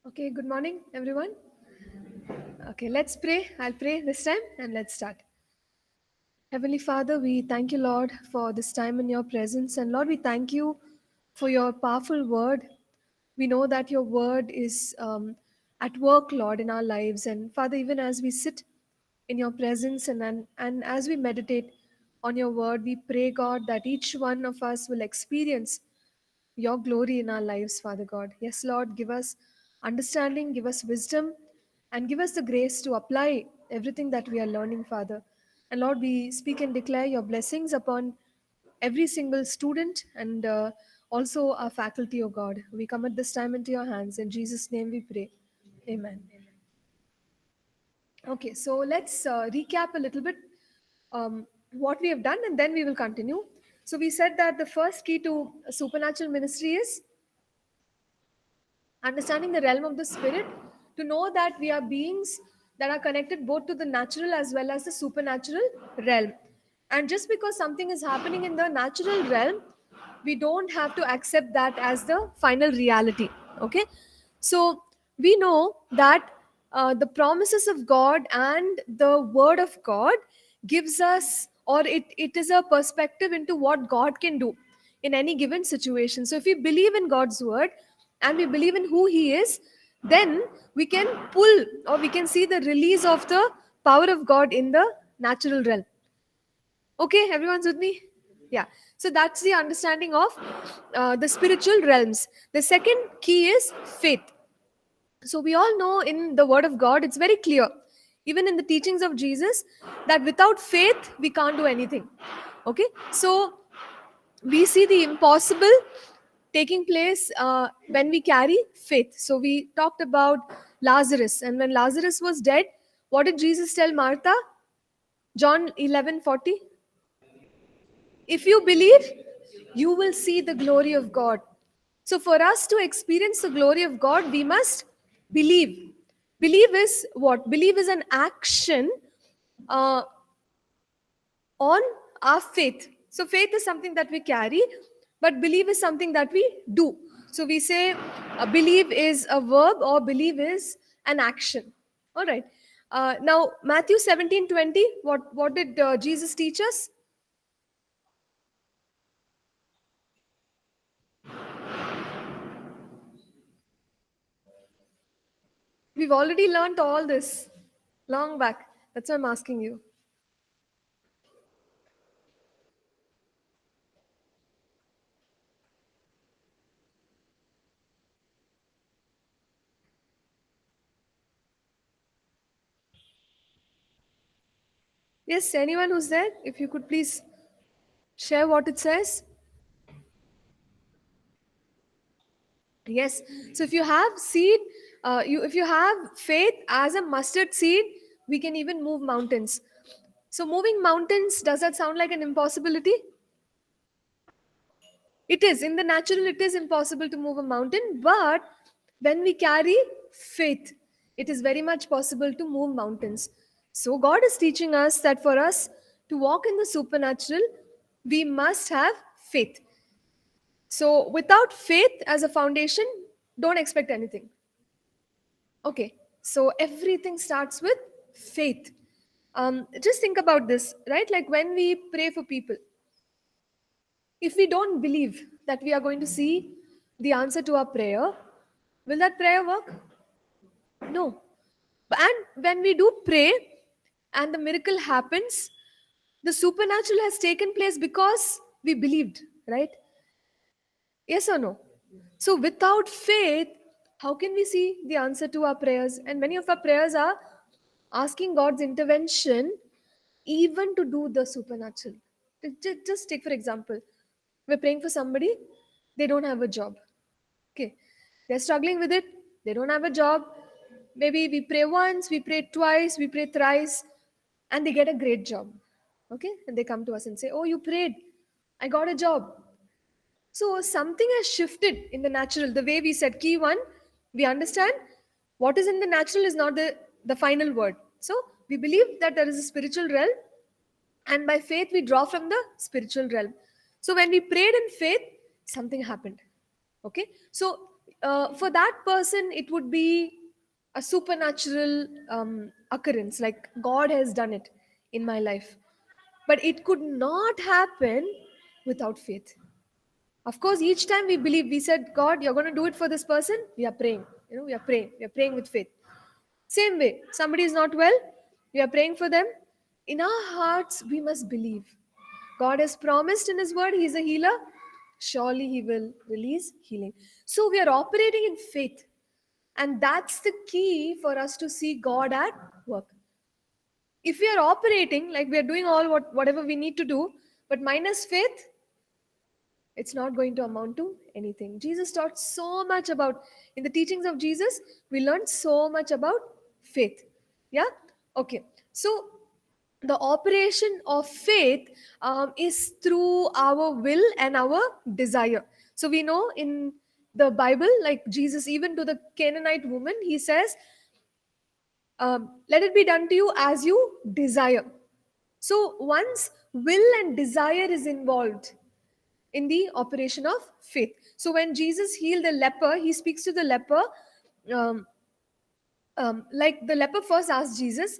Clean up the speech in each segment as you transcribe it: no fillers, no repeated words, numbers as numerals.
Okay, good morning, everyone. Okay, let's pray. I'll pray this time and let's start. Heavenly Father, we thank you, Lord, for this time in your presence. And Lord, we thank you for your powerful word. We know that your word is at work, Lord, in our lives. And Father, even as we sit in your presence and as we meditate on your word, we pray, God, that each one of us will experience your glory in our lives, Father God. Yes, Lord, give us understanding, give us wisdom, and give us the grace to apply everything that we are learning, Father. And Lord, we speak and declare your blessings upon every single student and also our faculty, O God. We commit this time into your hands. In Jesus' name we pray. Amen. Okay, so let's recap a little bit what we have done and then we will continue. So we said that the first key to supernatural ministry is understanding the realm of the spirit, to know that we are beings that are connected both to the natural as well as the supernatural realm. And just because something is happening in the natural realm, we don't have to accept that as the final reality. Okay, so we know that the promises of God and the word of God gives us, or it is a perspective into what God can do in any given situation. So if we believe in God's word and we believe in who he is, then we can pull, or we can see the release of the power of God in the natural realm. Okay, everyone's with me? Yeah. So that's the understanding of the spiritual realms. The second key is faith. So we all know in the word of God, it's very clear, even in the teachings of Jesus, that without faith, we can't do anything. Okay. So we see the impossible taking place when we carry faith. So we talked about Lazarus, and when Lazarus was dead, what did Jesus tell Martha? John 11:40. If you believe, you will see the glory of God. So for us to experience the glory of God, we must believe. Believe is what? Believe is an action uh, on our faith. So faith is something that we carry, but believe is something that we do. So we say believe is a verb or believe is an action. All right. Now Matthew 17:20. What did Jesus teach us? We've already learned all this long back. That's why I'm asking you. Yes, anyone who's there, if you could please share what it says. Yes. So if you have seed, if you have faith as a mustard seed, we can even move mountains. So moving mountains, does that sound like an impossibility? It is. In the natural, it is impossible to move a mountain, but when we carry faith, it is very much possible to move mountains. So God is teaching us that for us to walk in the supernatural, we must have faith. So without faith as a foundation, don't expect anything. Okay, so everything starts with faith. Just think about this, right? Like when we pray for people, if we don't believe that we are going to see the answer to our prayer, will that prayer work? No. And when we do pray and the miracle happens, the supernatural has taken place because we believed, right? Yes or no? So without faith, how can we see the answer to our prayers? And many of our prayers are asking God's intervention even to do the supernatural. Just take for example, we're praying for somebody, they don't have a job. Okay, they're struggling with it, they don't have a job. Maybe we pray once, we pray twice, we pray thrice, and they get a great job. Okay, and they come to us and say, "Oh, you prayed, I got a job." So something has shifted in the natural. The way we said, key one, we understand what is in the natural is not the final word. So we believe that there is a spiritual realm, and by faith we draw from the spiritual realm. So when we prayed in faith, something happened. Okay, so For that person, it would be a supernatural occurrence, like God has done it in my life. But it could not happen without faith. Of course, each time we believe, we said, God, you're going to do it for this person, we are praying. We are praying with faith. Same way, somebody is not well, we are praying for them. In our hearts, we must believe. God has promised in His word, He's a healer. Surely He will release healing. So we are operating in faith. And that's the key for us to see God at work. If we are operating like we are doing whatever we need to do, but minus faith, it's not going to amount to anything. Jesus taught so much about, in the teachings of Jesus, we learned so much about faith. Yeah? Okay. So, the operation of faith is through our will and our desire. So, we know in the Bible, like Jesus, even to the Canaanite woman, he says, let it be done to you as you desire. So, once will and desire is involved in the operation of faith. So when Jesus healed the leper, he speaks to the leper. Um, like the leper first asked Jesus,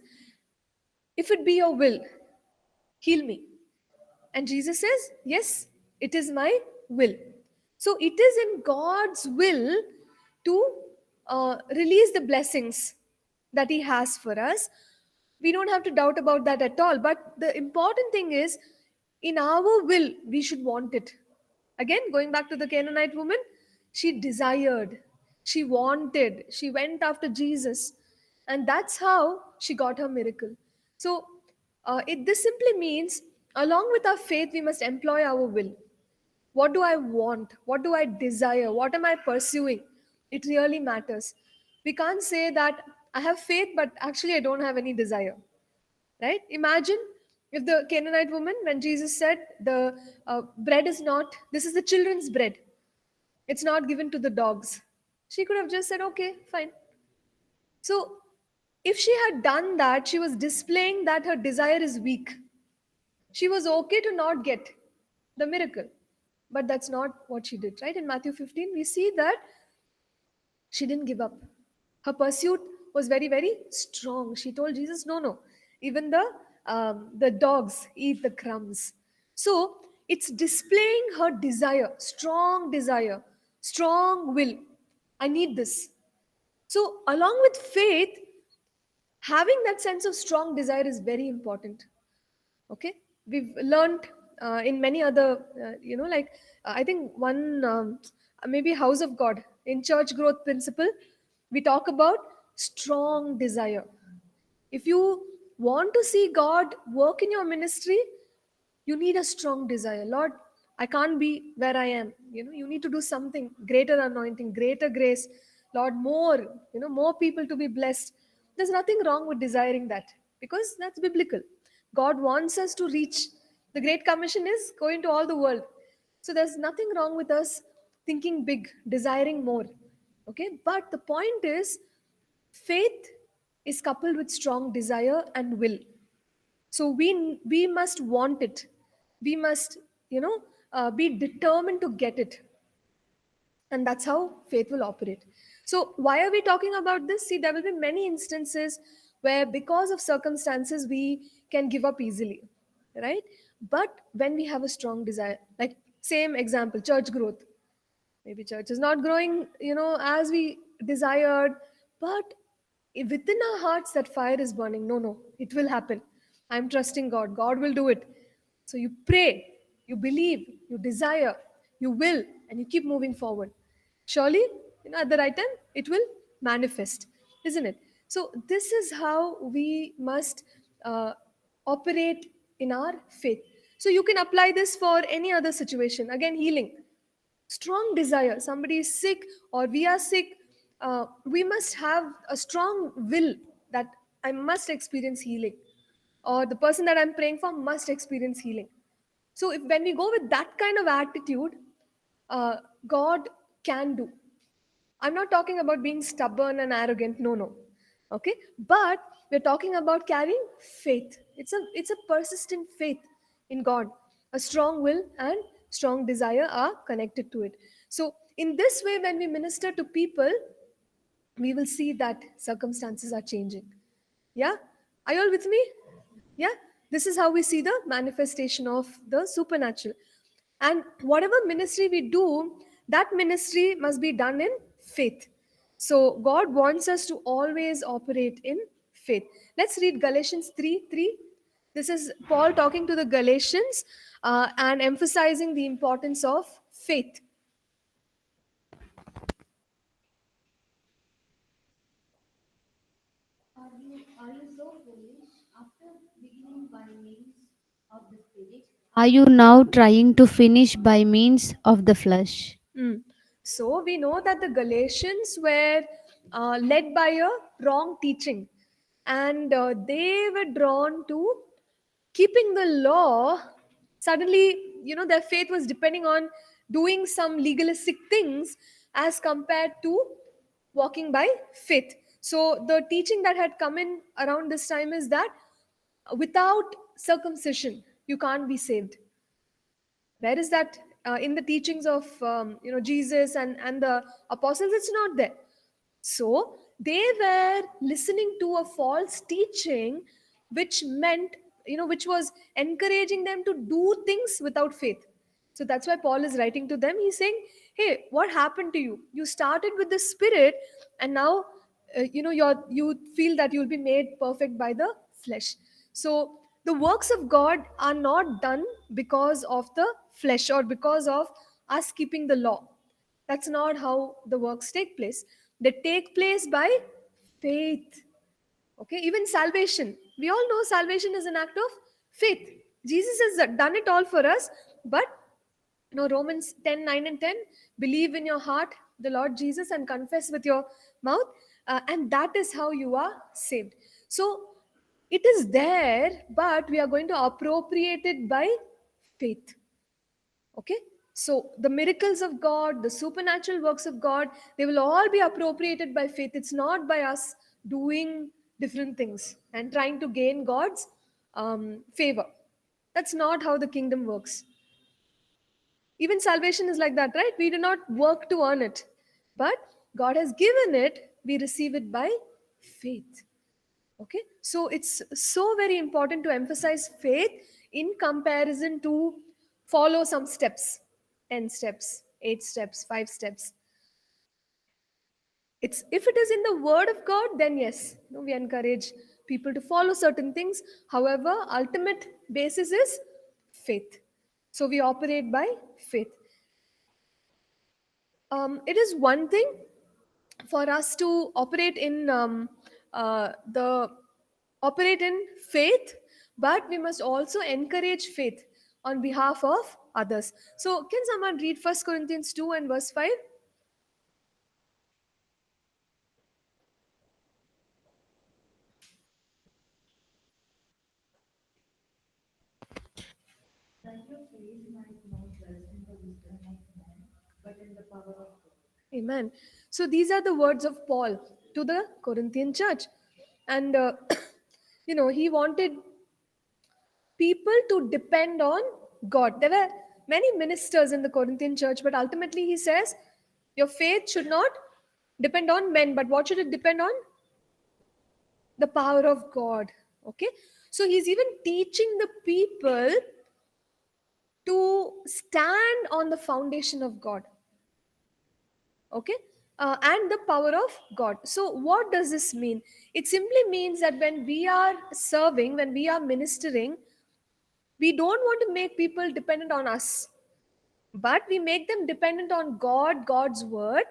if it be your will, heal me. And Jesus says, yes, it is my will. So it is in God's will to release the blessings that He has for us. We don't have to doubt about that at all. But the important thing is, in our will, we should want it. Again, going back to the Canaanite woman, she desired, she wanted, she went after Jesus. And that's how she got her miracle. So, this simply means, along with our faith, we must employ our will. What do I want? What do I desire? What am I pursuing? It really matters. We can't say that I have faith, but actually I don't have any desire. Right? Imagine if the Canaanite woman, when Jesus said, the bread is not, this is the children's bread, it's not given to the dogs. She could have just said, okay, fine. So, if she had done that, she was displaying that her desire is weak. She was okay to not get the miracle. But that's not what she did, right? In Matthew 15, we see that she didn't give up. Her pursuit was very, very strong. She told Jesus, no, no. Even the dogs eat the crumbs. So it's displaying her desire, strong will. I need this. So, along with faith, having that sense of strong desire is very important. Okay, we've learned in many other like I think one maybe House of God, in church growth principle, we talk about strong desire. If you want to see God work in your ministry, you need a strong desire. Lord, I can't be where I am. You need to do something greater, anointing, greater grace. Lord, more, more people to be blessed. There's nothing wrong with desiring that, because that's biblical. God wants us to reach. The great commission is go into all the world. So there's nothing wrong with us thinking big, desiring more. Okay, but the point is, faith is coupled with strong desire and will. So we must want it. We must, be determined to get it. And that's how faith will operate. So why are we talking about this? See, there will be many instances where, because of circumstances, we can give up easily, right? But when we have a strong desire, like same example, church growth, maybe church is not growing, as we desired, but within our hearts that fire is burning. No, no, it will happen. I'm trusting God. God will do it. So you pray, you believe, you desire, you will, and you keep moving forward. Surely, at the right time, it will manifest, isn't it? So this is how we must uh, operate in our faith. So you can apply this for any other situation. Again, healing, strong desire. Somebody is sick or we are sick, we must have a strong will that I must experience healing, or the person that I'm praying for must experience healing. So if when we go with that kind of attitude, uh, God can do. I'm not talking about being stubborn and arrogant. No, no. Okay, but we're talking about carrying faith. It's a persistent faith in God. A strong will and strong desire are connected to it. So In this way, when we minister to people, we will see that circumstances are changing. Yeah? Are you all with me? Yeah? This is how we see the manifestation of the supernatural. And whatever ministry we do, that ministry must be done in faith. So God wants us to always operate in faith. Let's read Galatians 3 3. This is Paul talking to the Galatians and emphasizing the importance of faith. Are you now trying to finish by means of the flesh? Mm. So we know that the Galatians were led by a wrong teaching, and they were drawn to keeping the law. Suddenly, their faith was depending on doing some legalistic things as compared to walking by faith. So the teaching that had come in around this time is that without circumcision, you can't be saved. Where is that in the teachings of Jesus and the apostles? It's not there. So they were listening to a false teaching, which meant, which was encouraging them to do things without faith. So that's why Paul is writing to them. He's saying, hey, what happened to you? You started with the spirit, and now you feel that you'll be made perfect by the flesh. So the works of God are not done because of the flesh or because of us keeping the law. That's not how the works take place. They take place by faith. Okay, even salvation. We all know salvation is an act of faith. Jesus has done it all for us, but Romans 10 9 and 10, believe in your heart the Lord Jesus and confess with your mouth, and that is how you are saved. So it is there, but we are going to appropriate it by faith. Okay, so the miracles of God, the supernatural works of God, they will all be appropriated by faith. It's not by us doing different things and trying to gain God's favor. That's not how the kingdom works. Even salvation is like that, right? We do not work to earn it, but God has given it, we receive it by faith. Okay, so it's so very important to emphasize faith in comparison to follow some steps, 10 steps, 8 steps, 5 steps. It's if it is in the word of God, then yes, we encourage people to follow certain things. However, ultimate basis is faith. So we operate by faith. It is one thing for us to operate in the operate in faith, but we must also encourage faith on behalf of others. So can someone read First Corinthians 2 and verse 5? Amen. So these are the words of Paul to the Corinthian church, and he wanted people to depend on God. There were many ministers in the Corinthian church, but ultimately he says, your faith should not depend on men, but what should it depend on? The power of God. Okay. So he's even teaching the people to stand on the foundation of God. Okay. And the power of God. So what does this mean? It simply means that when we are serving, when we are ministering, we don't want to make people dependent on us, but we make them dependent on God, God's word,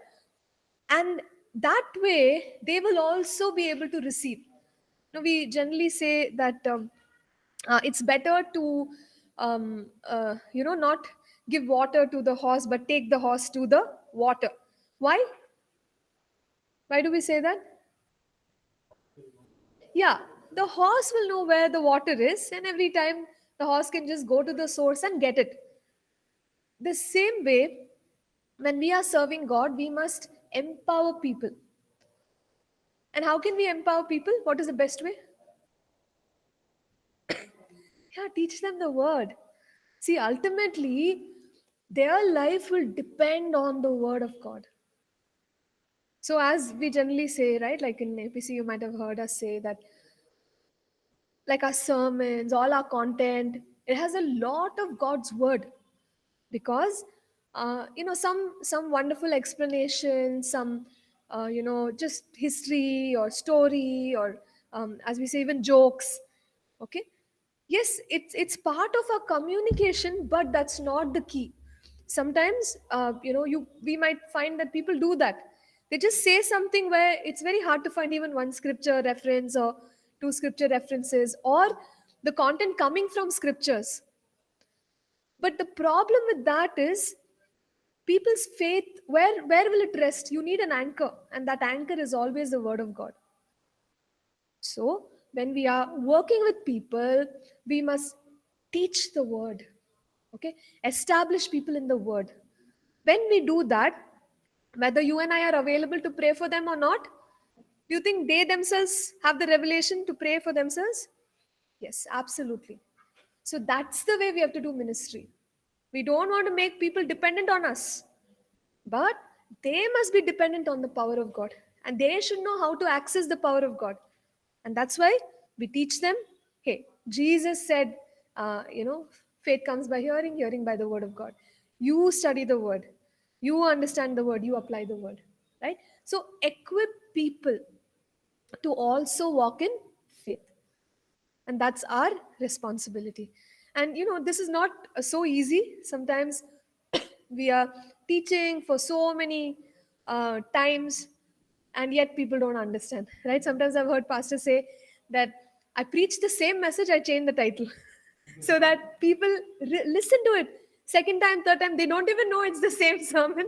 and that way they will also be able to receive. Now, we generally say that it's better to not give water to the horse but take the horse to the water. Why do we say that? Yeah, the horse will know where the water is, and every time the horse can just go to the source and get it. The same way, when we are serving God, we must empower people. And how can we empower people? What is the best way? Yeah, teach them the word. See, ultimately, their life will depend on the word of God. So, as we generally say, right, like in APC, you might have heard us say that, like our sermons, all our content, it has a lot of God's word, because some wonderful explanation, some just history or story, or as we say, even jokes. Okay, yes, it's part of our communication, but that's not the key. Sometimes you we might find that people do that. They just say something where it's very hard to find even one scripture reference or two scripture references, or the content coming from scriptures. But the problem with that is, people's faith, where will it rest? You need an anchor, and that anchor is always the word of God. So when we are working with people, we must teach the word. Okay, establish people in the word. When we do that, whether you and I are available to pray for them or not, do you think they themselves have the revelation to pray for themselves? Yes, absolutely. So that's the way we have to do ministry. We don't want to make people dependent on us, but they must be dependent on the power of God, and they should know how to access the power of God. And that's why we teach them, hey, Jesus said, faith comes by hearing, hearing by the word of God. You study the word, you understand the word, you apply the word, right? So equip people to also walk in faith, and that's our responsibility. And this is not so easy. Sometimes we are teaching for so many times, and yet people don't understand, right? Sometimes I've heard pastors say that I preach the same message, I change the title so that people listen to it second time, third time, they don't even know it's the same sermon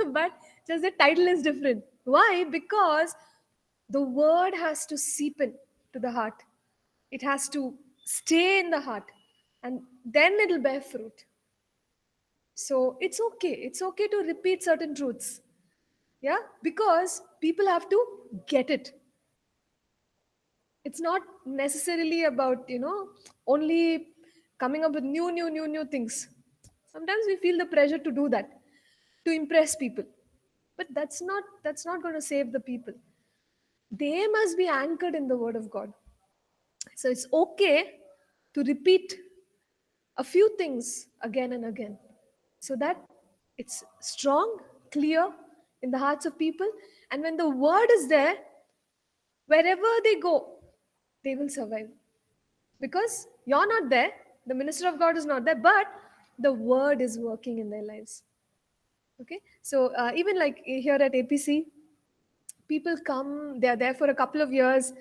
but just the title is different. Why? Because the word has to seep in to the heart. It has to stay in the heart, and then it'll bear fruit. So it's okay. It's okay to repeat certain truths. Yeah, because people have to get it. It's not necessarily about only coming up with new things. Sometimes we feel the pressure to do that, to impress people, but that's not going to save the people. They must be anchored in the word of God. So it's okay to repeat a few things again and again, so that it's strong, clear in the hearts of people. And when the word is there, wherever they go, they will survive, because you're not there, the minister of God is not there, but the word is working in their lives. Okay, so even like here at APC, people come, they're there for a couple of years,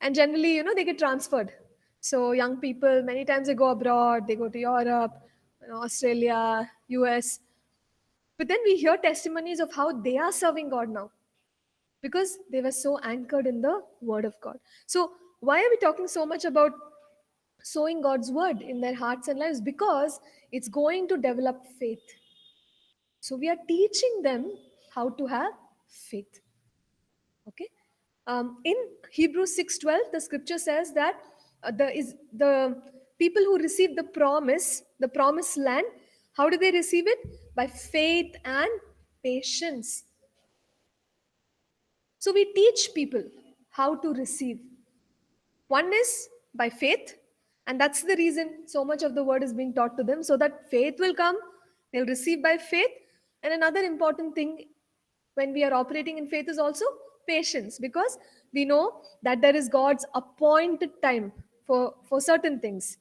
and generally they get transferred. So young people, many times they go abroad, they go to Europe, Australia, US. But then we hear testimonies of how they are serving God now, because they were so anchored in the word of God. So why are we talking so much about sowing God's word in their hearts and lives? Because it's going to develop faith. So we are teaching them how to have faith. Okay. In Hebrews 6:12, the scripture says that the people who receive the promised land, how do they receive it? By faith and patience. So we teach people how to receive. One is by faith, and that's the reason so much of the word is being taught to them, so that faith will come, they'll receive by faith. And another important thing when we are operating in faith is also patience, because we know that there is God's appointed time for certain things.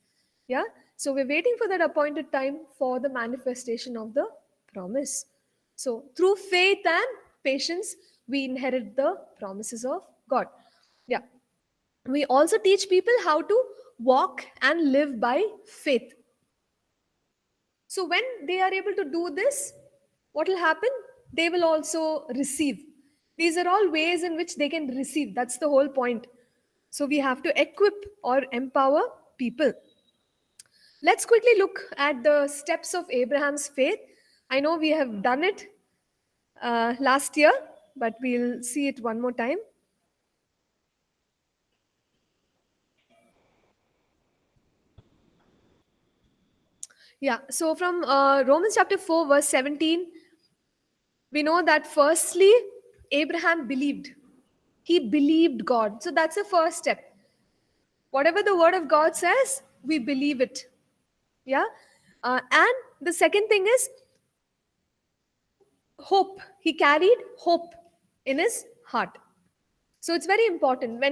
Yeah, so we're waiting for that appointed time for the manifestation of the promise. So through faith and patience, we inherit the promises of God. Yeah, we also teach people how to walk and live by faith. So when they are able to do this, what will happen? They will also receive. These are all ways in which they can receive. That's the whole point. So we have to equip or empower people. Let's quickly look at the steps of Abraham's faith. I know we have done it last year, but we'll see it one more time. Yeah. So from Romans chapter 4, verse 17, we know that firstly, Abraham believed. He believed God. So that's the first step. Whatever the word of God says, we believe it. Yeah. And the second thing is hope. He carried hope in his heart. So it's very important.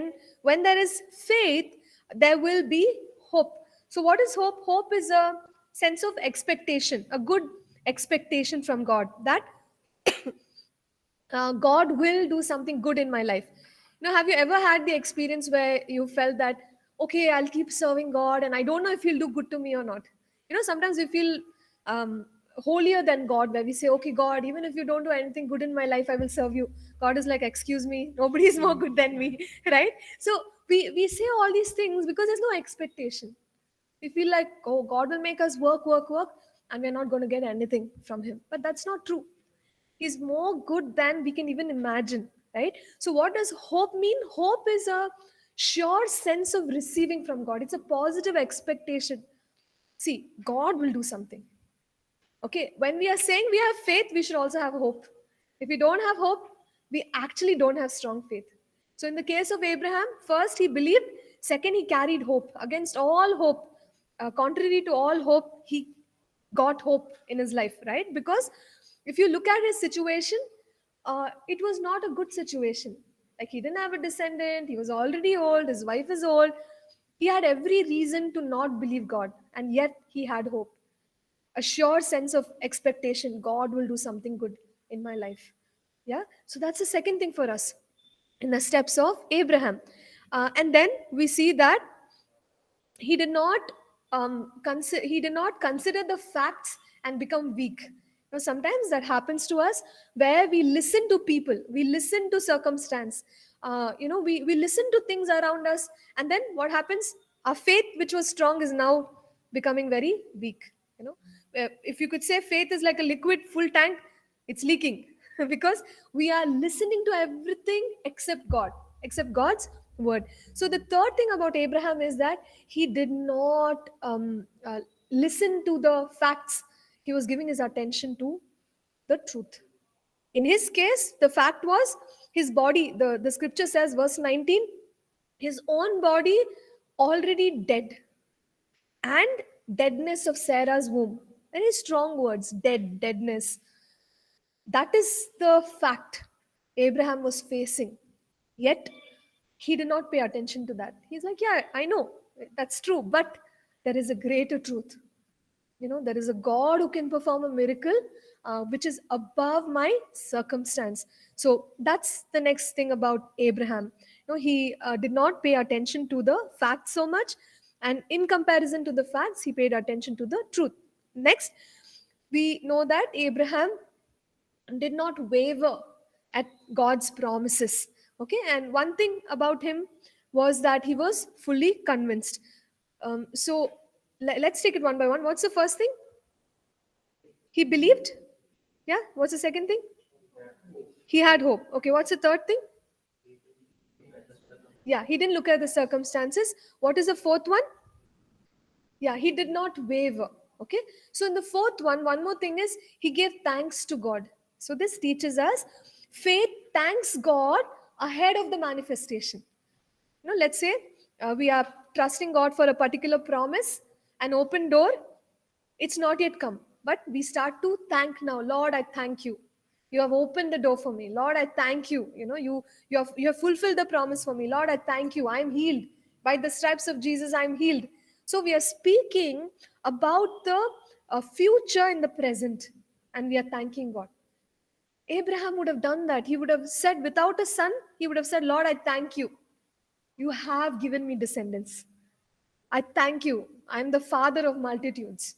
When there is faith, there will be hope. So what is hope? Hope is a sense of expectation, a good expectation from God that God will do something good in my life. Have you ever had the experience where you felt that, okay, I'll keep serving God and I don't know if He'll do good to me or not? Sometimes we feel holier than God, where we say, okay, God, even if you don't do anything good in my life, I will serve you. God is like, excuse me, nobody is more good than me, right? So we say all these things because there's no expectation. We feel like, oh, God will make us work, work, work, and we're not going to get anything from Him. But that's not true. He's more good than we can even imagine, right? So what does hope mean? Hope is a sure sense of receiving from God. It's a positive expectation. See, God will do something. Okay, when we are saying we have faith, we should also have hope. If we don't have hope, we actually don't have strong faith. So in the case of Abraham, first he believed, second he carried hope. Against all hope, contrary to all hope, he got hope in his life, right? Because if you look at his situation, it was not a good situation. Like, he didn't have a descendant, he was already old, his wife is old. He had every reason to not believe God, and yet he had hope, a sure sense of expectation. God will do something good in my life. Yeah. So that's the second thing for us in the steps of Abraham. And then we see that he did not he did not consider the facts and become weak. Sometimes that happens to us, where we listen to people, we listen to circumstance, we listen to things around us, and then what happens? Our faith, which was strong, is now becoming very weak. If you could say faith is like a liquid full tank, it's leaking because we are listening to everything except God's word. So the third thing about Abraham is that he did not listen to the facts. He was giving his attention to the truth. In his case, the fact was his body. The scripture says, verse 19, his own body already dead, and deadness of Sarah's womb. Very strong words, deadness. That is the fact Abraham was facing. Yet, he did not pay attention to that. He's like, yeah, I know, that's true, but there is a greater truth. There is a God who can perform a miracle which is above my circumstance. So that's the next thing about Abraham. He did not pay attention to the facts so much, and in comparison to the facts, he paid attention to the truth. Next, we know that Abraham did not waver at God's promises. Okay, and one thing about him was that he was fully convinced. So let's take it one by one. What's the first thing? He believed. Yeah. What's the second thing? He had hope. Okay. What's the third thing? Yeah. He didn't look at the circumstances. What is the fourth one? Yeah. He did not waver. Okay. So in the fourth one more thing is he gave thanks to God. So this teaches us faith thanks God ahead of the manifestation. Let's say we are trusting God for a particular promise, an open door. It's not yet come, but we start to thank now. Lord, I thank you. You have opened the door for me. Lord, I thank you. You have fulfilled the promise for me. Lord, I thank you. I'm healed. By the stripes of Jesus, I'm healed. So we are speaking about the future in the present, and we are thanking God. Abraham would have done that. He would have said, without a son, he would have said, Lord, I thank you. You have given me descendants. I thank you. I'm the father of multitudes.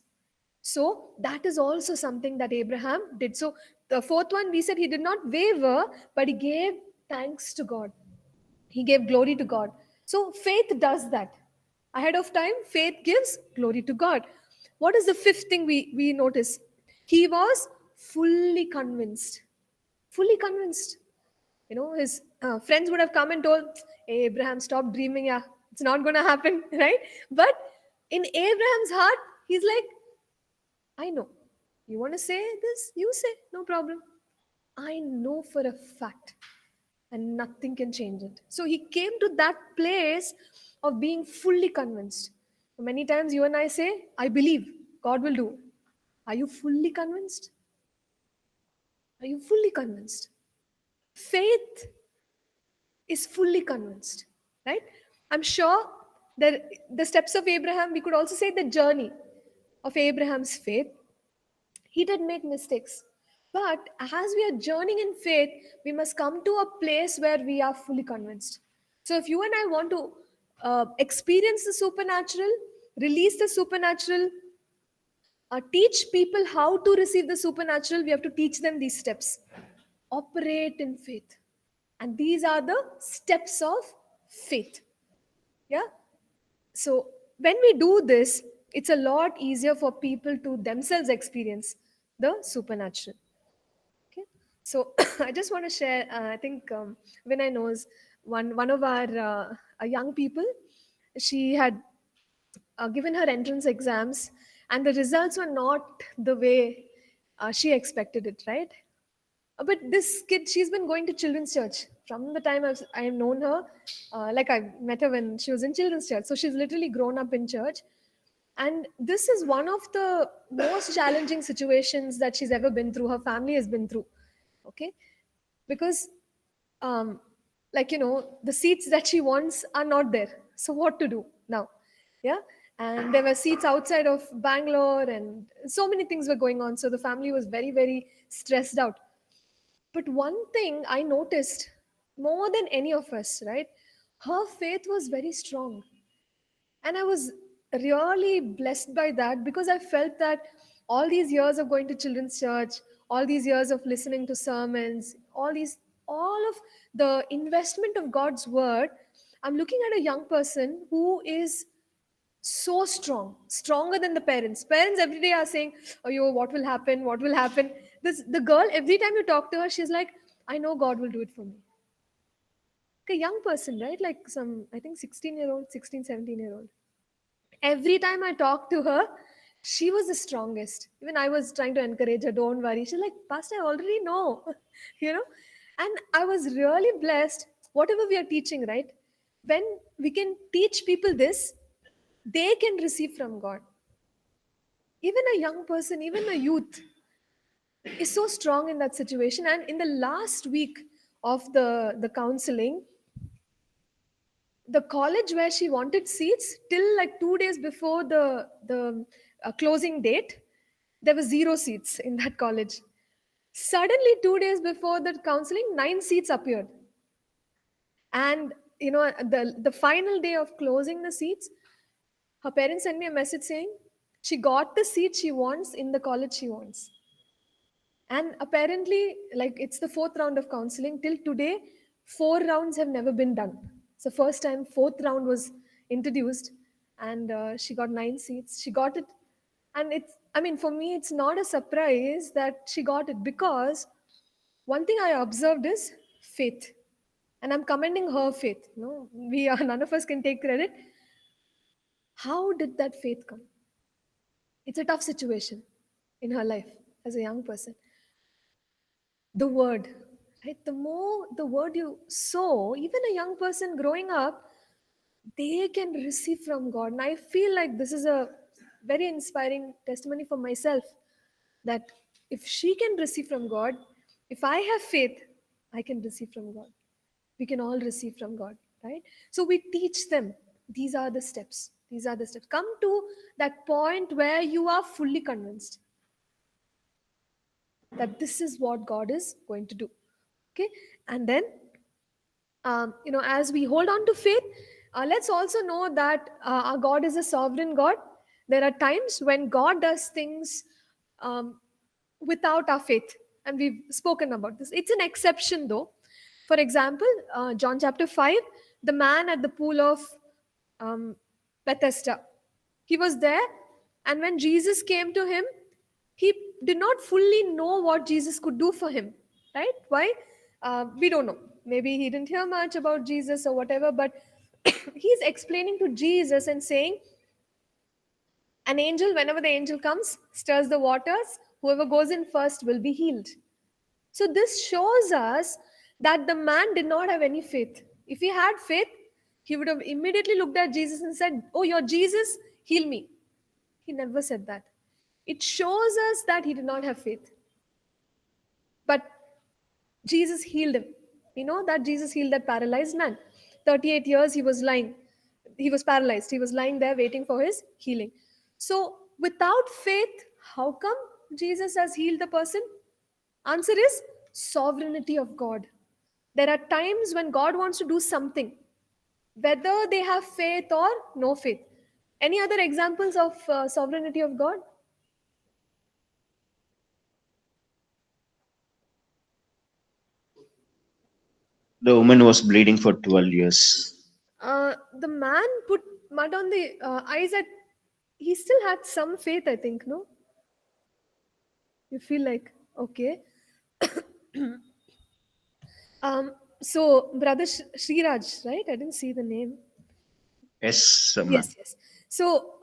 So that is also something that Abraham did. So the fourth one, we said he did not waver, but he gave thanks to God. He gave glory to God. So faith does that. Ahead of time, faith gives glory to God. What is the fifth thing we notice? He was fully convinced. Fully convinced. His friends would have come and told, hey, Abraham, stop dreaming. Yeah, it's not going to happen, right? But in Abraham's heart, he's like, I know. You want to say this? You say, no problem. I know for a fact, and nothing can change it. So he came to that place of being fully convinced. Many times you and I say, I believe God will do. Are you fully convinced? Are you fully convinced? Faith is fully convinced, right? I'm sure that the steps of Abraham, we could also say the journey of Abraham's faith. He did make mistakes. But as we are journeying in faith, we must come to a place where we are fully convinced. So if you and I want to experience the supernatural, release the supernatural, teach people how to receive the supernatural, we have to teach them these steps. Operate in faith. And these are the steps of faith. Yeah. So when we do this, it's a lot easier for people to themselves experience the supernatural. Okay. So I just want to share. I think Vinay knows one of our young people. She had given her entrance exams, and the results were not the way she expected it. Right. But this kid, she's been going to children's church from the time I've known her. Like I met her when she was in children's church. So she's literally grown up in church. And this is one of the most challenging situations that she's ever been through, her family has been through. Okay. Because, um, like, the seats that she wants are not there. So what to do now? Yeah. And there were seats outside of Bangalore, and so many things were going on. So the family was very, very stressed out. But one thing I noticed more than any of us, right? Her faith was very strong. And I was really blessed by that because I felt that all these years of going to children's church, all these years of listening to sermons, all of the investment of God's word, I'm looking at a young person who is so strong, stronger than the parents. Parents every day are saying, "Oh, yo, what will happen? What will happen?" The girl, every time you talk to her, she's like, "I know God will do it for me." Like a young person, right? Like some, I think 16-year-old, 16, 17-year-old. Every time I talked to her, she was the strongest. Even I was trying to encourage her, don't worry. She's like, Pastor, I already know, you know? And I was really blessed, whatever we are teaching, right? When we can teach people this, they can receive from God. Even a young person, even a youth is so strong in that situation. And in the last week of the counseling, the college where she wanted seats till like 2 days before the closing date, there were zero seats in that college. Suddenly 2 days before the counseling, 9 seats appeared. And the final day of closing the seats, her parents sent me a message saying she got the seat she wants in the college she wants. And apparently, like, it's the fourth round of counseling. Till today, 4 rounds have never been done. So first time, fourth round was introduced, and she got 9 seats. She got it, and it's. I mean, for me, it's not a surprise that she got it because one thing I observed is faith, and I'm commending her faith. We are none of us can take credit. How did that faith come? It's a tough situation in her life as a young person. The word, right? The more the word you sow, even a young person growing up, they can receive from God. And I feel like this is a very inspiring testimony for myself, that if she can receive from God, if I have faith, I can receive from God. We can all receive from God, right? So we teach them, these are the steps. Come to that point where you are fully convinced that this is what God is going to do. Okay. And then, as we hold on to faith, let's also know that our God is a sovereign God. There are times when God does things um, without our faith, and we've spoken about this. It's an exception, though. For example, John chapter 5, the man at the pool of um, Bethesda. He was there, and when Jesus came to him, he did not fully know what Jesus could do for him. Right? Why? We don't know. Maybe he didn't hear much about Jesus or whatever, but he's explaining to Jesus and saying, An angel, whenever the angel comes, stirs the waters, whoever goes in first will be healed. So this shows us that the man did not have any faith. If he had faith, he would have immediately looked at Jesus and said, "Oh, you're Jesus, heal me." He never said that. It shows us that he did not have faith. But Jesus healed him. We know that Jesus healed that paralyzed man. 38 years he was lying. He was paralyzed. He was lying there waiting for his healing. So, without faith, how come Jesus has healed the person? Answer is sovereignty of God. There are times when God wants to do something, whether they have faith or no faith. Any other examples of sovereignty of God? The woman was bleeding for 12 years. The man put mud on the eyes. At he still had some faith, I think. No, you feel like okay. So brother Sriraj, right? I didn't see the name. Yes, ma'am. Yes, yes. So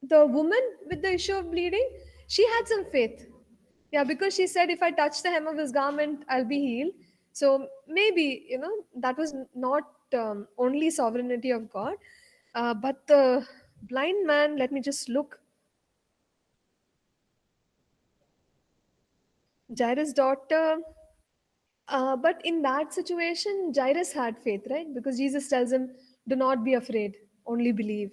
the woman with the issue of bleeding, she had some faith. Yeah, because she said, if I touch the hem of his garment, I'll be healed. So maybe, that was not only sovereignty of God, but the blind man, let me just look. Jairus' daughter. But in that situation, Jairus had faith, right? Because Jesus tells him, do not be afraid, only believe.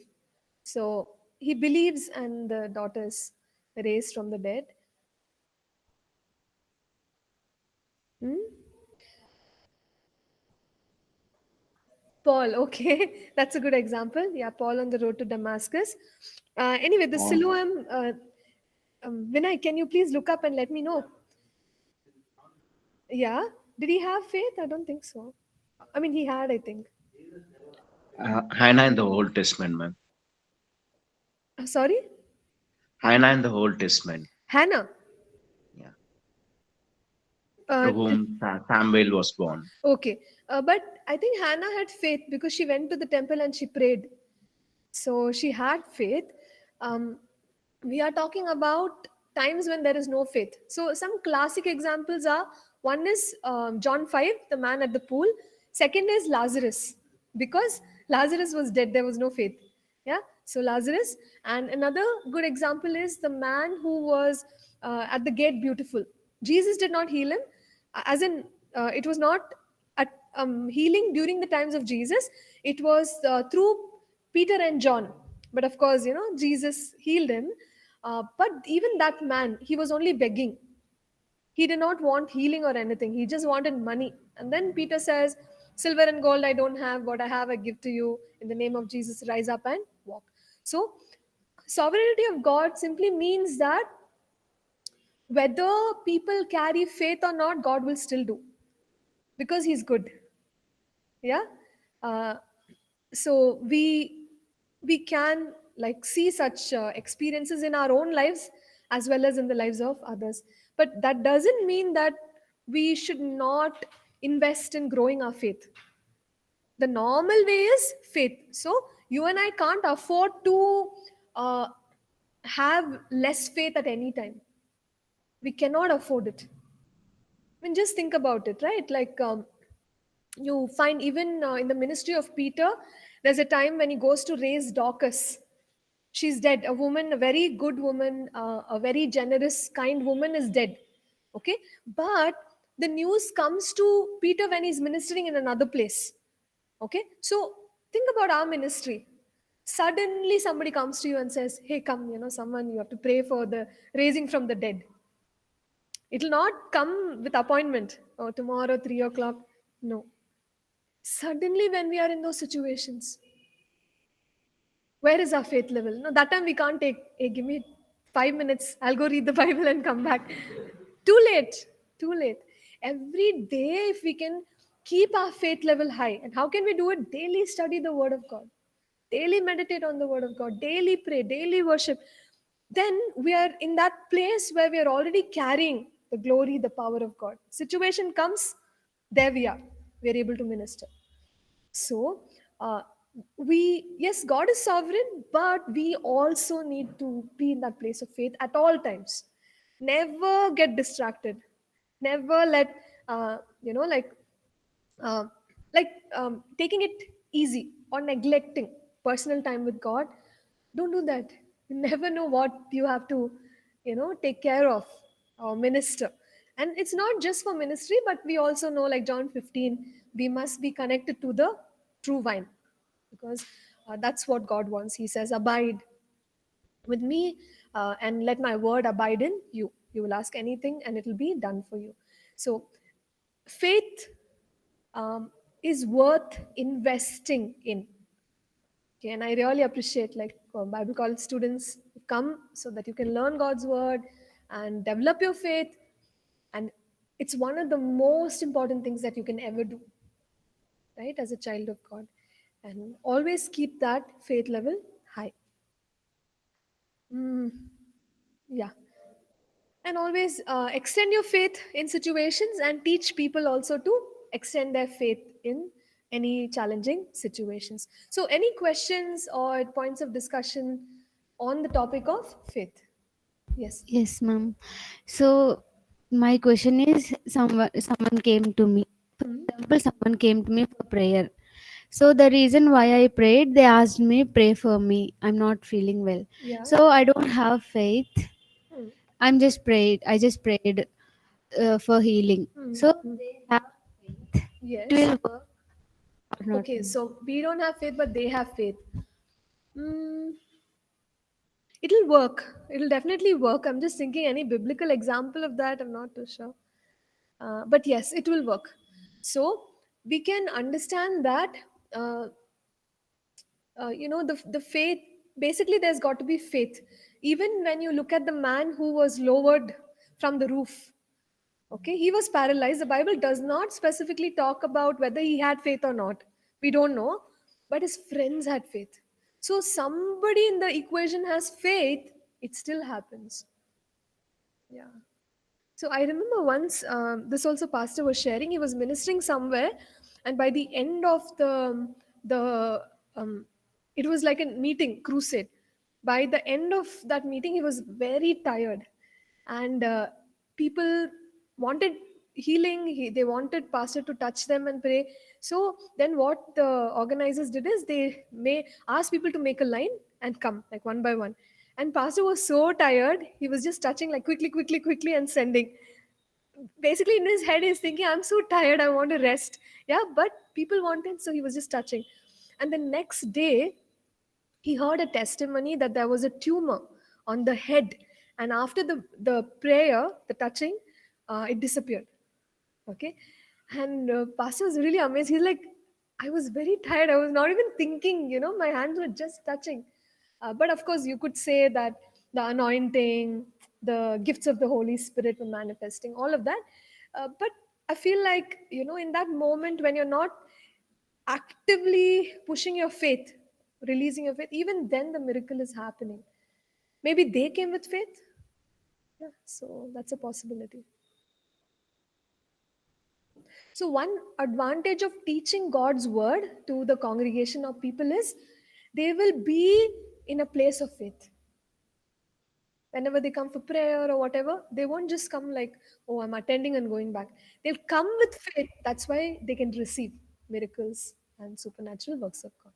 So he believes, and the daughter is raised from the dead. Hmm? Paul, okay, that's a good example. Yeah, Paul on the road to Damascus. Anyway, the Oh. Siloam, Vinay, can you please look up and let me know? Yeah, did he have faith? I don't think so. I mean, he had, I think. Hannah in the Old Testament, ma'am. Sorry, Hannah in the Old Testament. Hannah. Yeah. Uh, To whom Samuel was born. okay, but I think Hannah had faith because she went to the temple and she prayed. So she had faith. Um, we are talking about times when there is no faith. So some classic examples are, one is John 5, the man at the pool. Second is Lazarus, because Lazarus was dead, there was no faith. Yeah, so Lazarus. And another good example is the man who was at the gate beautiful. Jesus did not heal him, as in, it was not at, healing during the times of Jesus. It was through Peter and John. But of course, Jesus healed him. But even that man, he was only begging. He did not want healing or anything. He just wanted money. And then Peter says, "Silver and gold I don't have. What I have I give to you. In the name of Jesus, rise up and walk." So, sovereignty of God simply means that whether people carry faith or not, God will still do, because He's good. Yeah. uh, so we can like see such experiences in our own lives as well as in the lives of others, but that doesn't mean that we should not invest in growing our faith. The normal way is faith. So you and I can't afford to uh, have less faith at any time. We cannot afford it. I mean, just think about it, right? Like, you find even in the ministry of Peter, there's a time when he goes to raise Dorcas. She's dead. A woman, a very good woman, a very generous, kind woman is dead. Okay. But the news comes to Peter when he's ministering in another place. Okay. So think about our ministry. Suddenly somebody comes to you and says, "Hey, come, someone, you have to pray for the raising from the dead." It'll not come with appointment. Oh, tomorrow, 3 o'clock. No. Suddenly, when we are in those situations, where is our faith level? No, that time we can't take, "Hey, give me 5 minutes. I'll go read the Bible and come back." Too late. Too late. Every day, if we can keep our faith level high, and how can we do it? Daily study the Word of God, daily meditate on the Word of God, daily pray, daily worship. Then we are in that place where we are already carrying the glory, the power of God. Situation comes, there we are. We are able to minister. So, yes, God is sovereign, but we also need to be in that place of faith at all times. Never get distracted. Never let, you know, uh, like taking it easy or neglecting personal time with God. Don't do that. You never know what you have to, take care of or minister. And it's not just for ministry, but we also know, like John 15, we must be connected to the true vine, because that's what God wants. He says, abide with me, and let my word abide in you. You will ask anything and it will be done for you. So faith is worth investing in. Okay, and I really appreciate, like, Bible college students who come so that you can learn God's word and develop your faith. And it's one of the most important things that you can ever do, right, as a child of God. And always keep that faith level high. Mm, yeah. And always extend your faith in situations and teach people also to extend their faith in any challenging situations. So, any questions or points of discussion on the topic of faith? Yes. Yes, ma'am. So my question is, someone came to me. For Hmm. example, someone came to me for prayer. So the reason why I prayed, they asked me, pray for me. I'm not feeling well. Yeah. So I don't have faith. Hmm. I just prayed for healing. Hmm. So Hmm. they have faith. It Yes. will work or not. Okay, so we don't have faith, but they have faith. Hmm. It'll work. It'll definitely work. I'm just thinking any biblical example of that. I'm not too sure. But yes, it will work. So we can understand that, uh, the faith, basically, there's got to be faith. Even when you look at the man who was lowered from the roof, okay, he was paralyzed. The Bible does not specifically talk about whether he had faith or not. We don't know, but his friends had faith. So somebody in the equation has faith, it still happens. Yeah. So I remember once, this also pastor was sharing. He was ministering somewhere, and by the end of the it was like a meeting crusade. By the end of that meeting, he was very tired, and people wanted healing. They wanted pastor to touch them and pray. So then, what the organizers did is they may ask people to make a line and come like one by one. And pastor was so tired, he was just touching like quickly, quickly, quickly, and sending. Basically, in his head, he's thinking, I'm so tired, I want to rest. Yeah, but people wanted, so he was just touching. And the next day, he heard a testimony that there was a tumor on the head. And after the prayer, the touching, it disappeared. Okay. And pastor was really amazed. He's like, I was very tired. I was not even thinking, my hands were just touching. But of course, you could say that the anointing, the gifts of the Holy Spirit were manifesting, all of that. But I feel like, in that moment when you're not actively pushing your faith, releasing your faith, even then the miracle is happening. Maybe they came with faith. Yeah, so that's a possibility. So, one advantage of teaching God's word to the congregation of people is they will be in a place of faith. Whenever they come for prayer or whatever, they won't just come like, oh, I'm attending and going back. They'll come with faith. That's why they can receive miracles and supernatural works of God.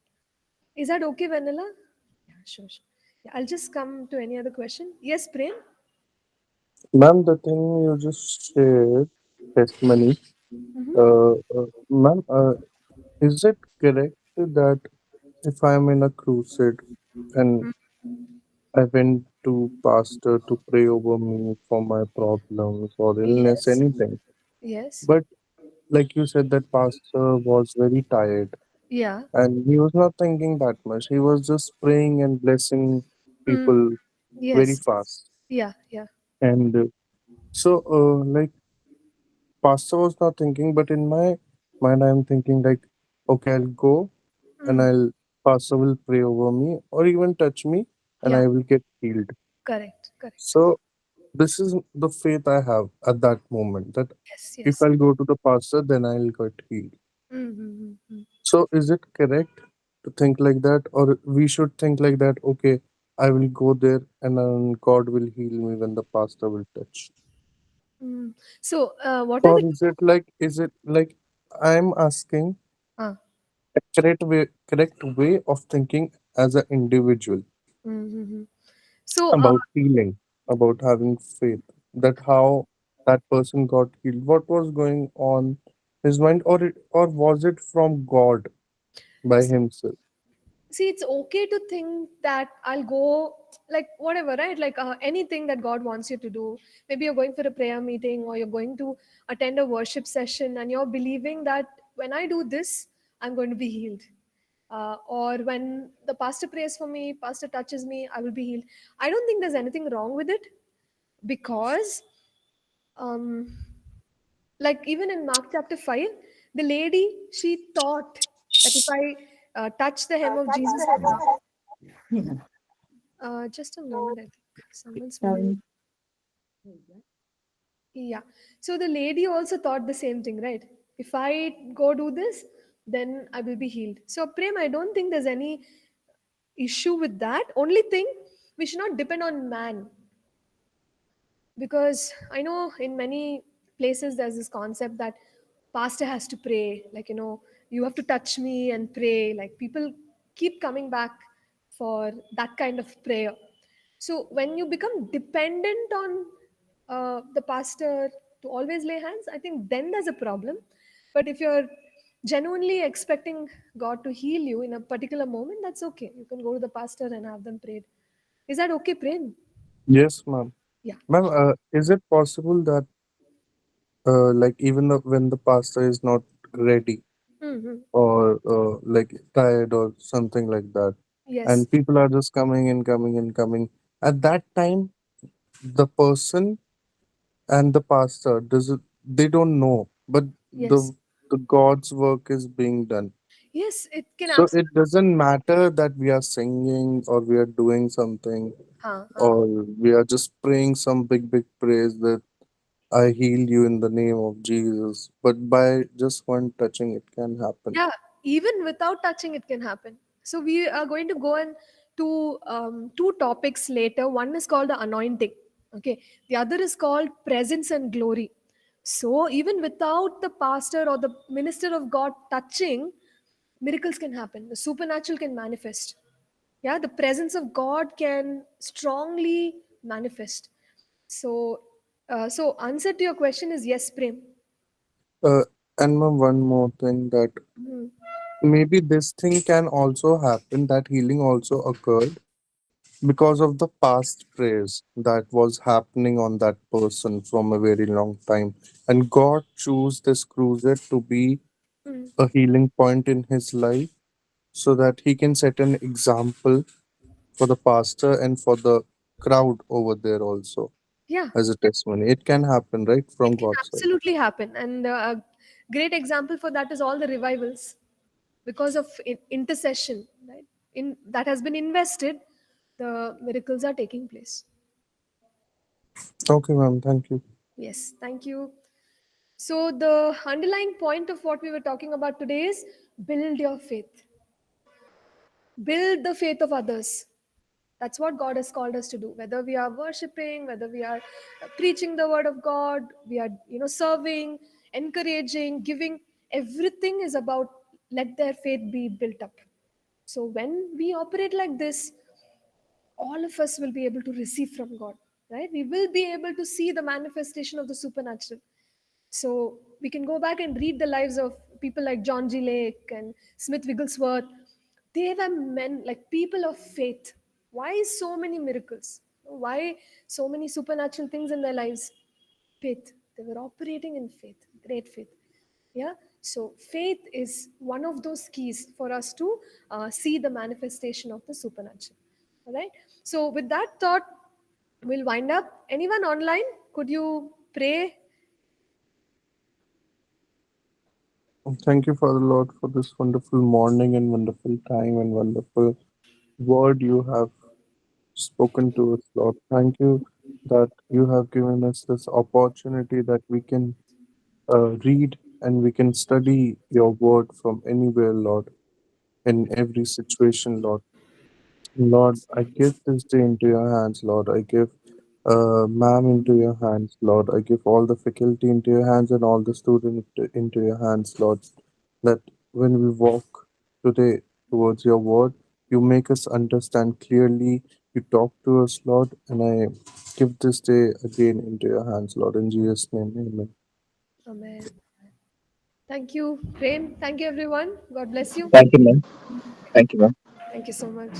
Is that okay, Vanilla? Yeah, sure, sure. Yeah, I'll just come to any other question. Yes, Prem? Ma'am, the thing you just shared, testimony, ma'am, is it correct that if I'm in a crusade and I went to pastor to pray over me for my problems or illness, Yes. anything, Yes. but like you said, that pastor was very tired Yeah. and he was not thinking that much. He was just praying and blessing Mm. people very Yes. fast. Yeah. Yeah. And like pastor was not thinking, but in my mind, I'm thinking like, okay, I'll go and Mm. I'll pastor will pray over me or even touch me and Yeah. I will get healed. Correct. Correct. So this is the faith I have at that moment that Yes. if Yes. I'll go to the pastor, then I'll get healed. Mm-hmm. So is it correct? to think like that, or we should think like that, okay, I will go there and God will heal me when the pastor will touch? Mm. So, what are Or the is it like I'm asking uh, a correct way of thinking as an individual mm-hmm. So, about healing, about having faith, that how that person got healed, what was going on his mind, or was it from God by himself? see, it's okay to think that I'll go, like whatever, right? Like anything that God wants you to do. Maybe you're going for a prayer meeting or you're going to attend a worship session and you're believing that when I do this, I'm going to be healed. Or when the pastor prays for me, pastor touches me, I will be healed. I don't think there's anything wrong with it, because um, like even in Mark chapter 5, the lady, she thought that if I touch the hem of Jesus, just a moment, I think someone's moving. Yeah. So the lady also thought the same thing, right? If I go do this, then I will be healed. So, Prem, I don't think there's any issue with that. Only thing, we should not depend on man, because I know in many places there's this concept that pastor has to pray, like, you have to touch me and pray. Like, people keep coming back for that kind of prayer. So when you become dependent on the pastor to always lay hands, I think then there's a problem. But if you're genuinely expecting God to heal you in a particular moment, that's okay. You can go to the pastor and have them prayed. Is that okay, Prem? Yes, ma'am. Yeah. Ma'am, is it possible that like even when the pastor is not ready, Hmm. or like tired or something like that, Yes. and people are just coming and coming and coming, at that time the person and the pastor does it, they don't know, but Yes. the God's work is being done. Yes, it can So absolutely. it doesn't matter that we are singing or we are doing something, Huh, huh. or we are just praying some big praise that I heal you in the name of Jesus, but by just one touching it can happen. Yeah, even without touching, it can happen. So we are going to go on to two topics later. One is called the anointing. Okay, the other is called presence and glory. So even without the pastor or the minister of God touching, miracles can happen. The supernatural can manifest. Yeah, the presence of God can strongly manifest. So, so answer to your question is yes, Prem. uh, and ma'am, one more thing, that Mhm. maybe this thing can also happen, that healing also occurred because of the past prayers that was happening on that person from a very long time, and God chose this cruiser to be Mm. a healing point in his life, so that he can set an example for the pastor and for the crowd over there also, Yeah, as a testimony. It can happen, right, it from can God's side. absolutely happen. And a great example for that is all the revivals, because of intercession, right? In that has been invested, the miracles are taking place. Okay, ma'am, thank you. Yes, thank you. So the underlying point of what we were talking about today is build your faith. Build the faith of others. That's what God has called us to do. Whether we are worshiping, whether we are preaching the word of God, we are, serving, encouraging, giving, everything is about let their faith be built up. So when we operate like this, all of us will be able to receive from God, right? We will be able to see the manifestation of the supernatural. So we can go back and read the lives of people like John G. Lake and Smith Wigglesworth. They were men, like people of faith. Why so many miracles? Why so many supernatural things in their lives? Faith. They were operating in faith, great faith. Yeah. So faith is one of those keys for us to see the manifestation of the supernatural. All right. So with that thought, we'll wind up. Anyone online? Could you pray? Thank you, Father Lord, for this wonderful morning and wonderful time and wonderful word you have spoken to us, Lord. Thank you that you have given us this opportunity that we can read and we can study your word from anywhere, Lord. in every situation, Lord. Lord, I give this day into your hands, Lord. I give ma'am into your hands, Lord. I give all the faculty into your hands and all the student into your hands, Lord. That when we walk today towards your word, you make us understand clearly. You talk to us, Lord, and I give this day again into your hands, Lord. In Jesus' name, amen. Amen. Thank you, Prem. Thank you, everyone. God bless you. Thank you, ma'am. Thank you, ma'am. Thank you so much.